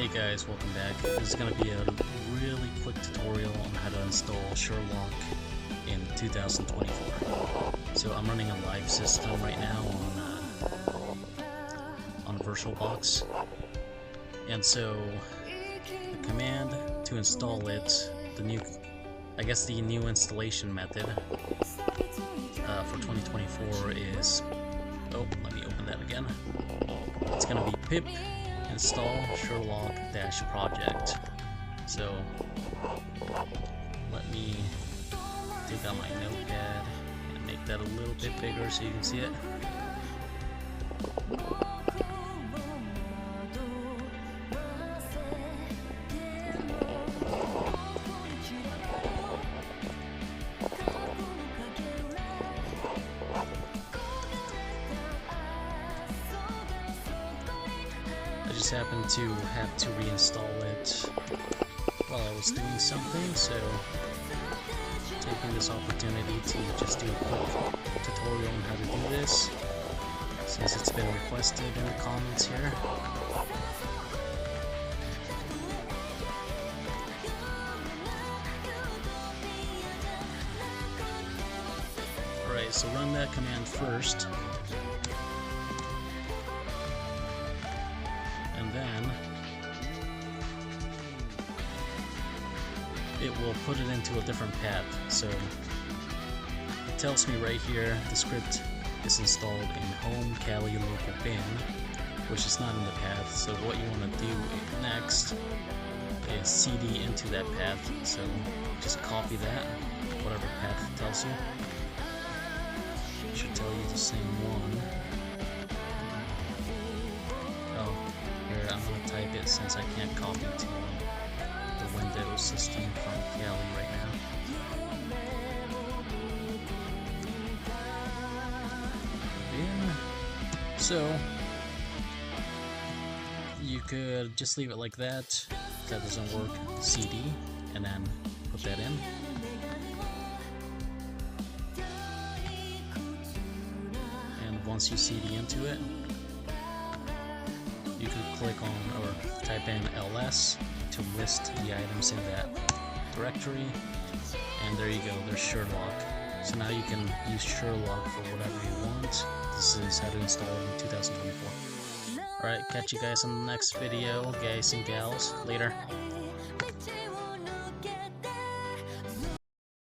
Hey guys, welcome back. This is going to be a really quick tutorial on how to install Sherlock in 2024. So I'm running a live system right now on VirtualBox, and so the command to install it, the new installation method for 2024 is, let me open that again. It's going to be pip install Sherlock-project. So let me take out my notepad and make that a little bit bigger so you can see it. I just happened to have to reinstall it while I was doing something, so taking this opportunity to just do a quick tutorial on how to do this, since it's been requested in the comments here. Alright, so run that command first. And then it will put it into a different path. So it tells me right here the script is installed in home Kali local bin, which is not in the path. So what you want to do next is cd into that path. So just copy that, whatever path it tells you. It should tell you the same one. I'm going to type it since I can't copy to the Windows system from Kali right now. So you could just leave it like that. If that doesn't work, CD and then put that in. And once you CD into it, you could click on or type in ls to list the items in that directory, and there you go, there's Sherlock. So now you can use Sherlock for whatever you want. This is how to install it in 2024. Alright, catch you guys on the next video, guys and gals. Later.